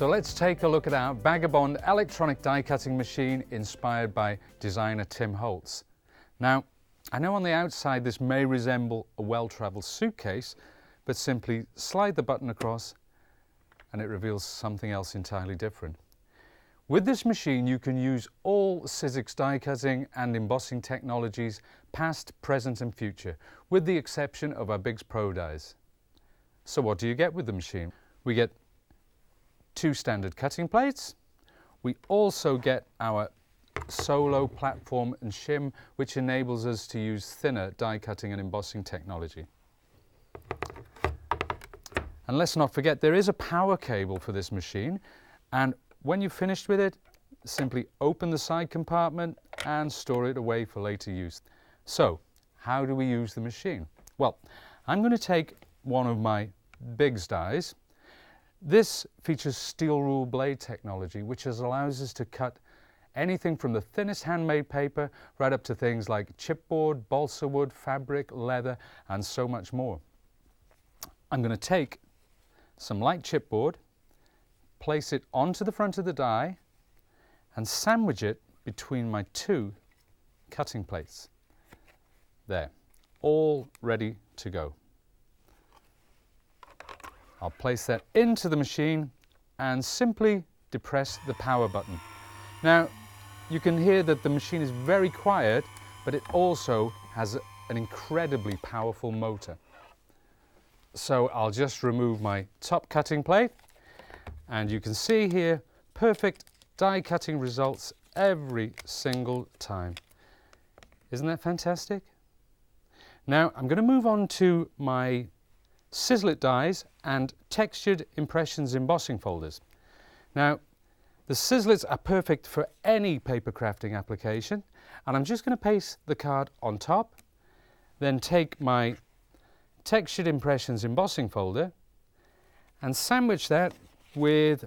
So let's take a look at our Vagabond electronic die cutting machine inspired by designer Tim Holtz. Now, I know on the outside this may resemble a well-traveled suitcase, but simply slide the button across and it reveals something else entirely different. With this machine you can use all Sizzix die cutting and embossing technologies, past, present and future, with the exception of our Biggs Pro dies. So what do you get with the machine? We get 2 standard cutting plates. We also get our solo platform and shim, which enables us to use thinner die cutting and embossing technology. And let's not forget there is a power cable for this machine, and when you've finished with it, simply open the side compartment and store it away for later use. So how do we use the machine? Well, I'm going to take one of my Biggs dies. This features steel rule blade technology, which allows us to cut anything from the thinnest handmade paper right up to things like chipboard, balsa wood, fabric, leather, and so much more. I'm going to take some light chipboard, place it onto the front of the die, and sandwich it between my 2 cutting plates. There, all ready to go. I'll place that into the machine and simply depress the power button. Now, you can hear that the machine is very quiet, but it also has an incredibly powerful motor. So I'll just remove my top cutting plate, and you can see here perfect die cutting results every single time. Isn't that fantastic? Now I'm going to move on to my Sizzix dies and textured impressions embossing folders. Now the Sizzix are perfect for any paper crafting application, and I'm just going to paste the card on top, then take my textured impressions embossing folder and sandwich that with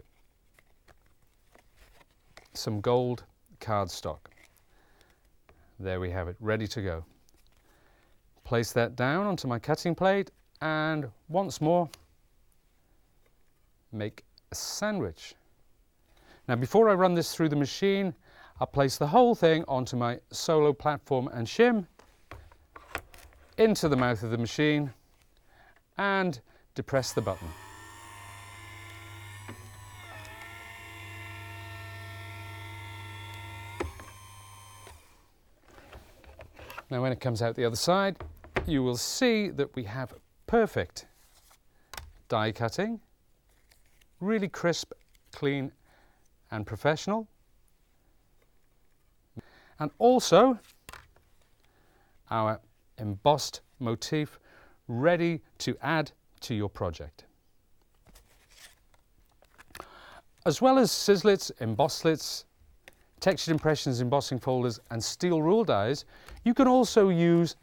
some gold cardstock. There we have it, ready to go. Place that down onto my cutting plate and once more make a sandwich. Now before I run this through the machine, I'll place the whole thing onto my solo platform and shim, into the mouth of the machine, and depress the button. Now when it comes out the other side, you will see that we have perfect die cutting, really crisp, clean and professional, and also our embossed motif ready to add to your project. As well as Sizzix, embosslets, textured impressions embossing folders and steel rule dies, you can also use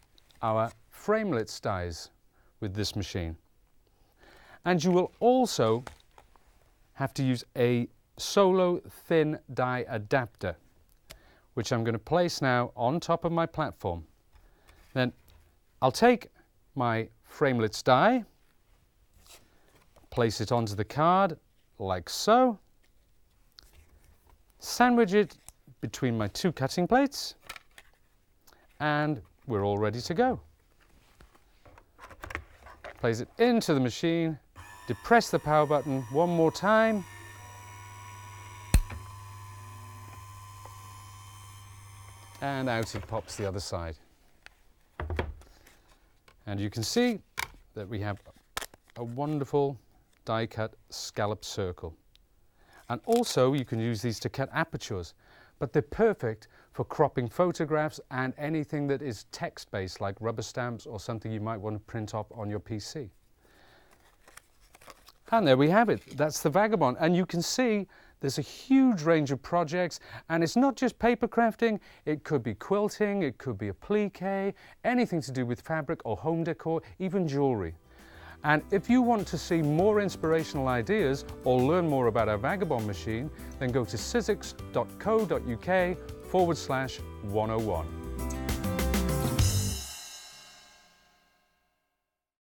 our framelits dies with this machine. And you will also have to use a solo thin die adapter, which I'm going to place now on top of my platform. Then I'll take my framelits die, place it onto the card like so, sandwich it between my 2 cutting plates, and we're all ready to go. Place it into the machine, depress the power button one more time, and out it pops the other side. And you can see that we have a wonderful die cut scallop circle. And also you can use these to cut apertures, but they're perfect for cropping photographs and anything that is text-based like rubber stamps or something you might want to print up on your PC. And there we have it. That's the Vagabond. And you can see there's a huge range of projects, and it's not just paper crafting. It could be quilting, it could be applique, anything to do with fabric or home decor, even jewelry. And if you want to see more inspirational ideas or learn more about our Vagabond machine, then go to sizzix.co.uk/101.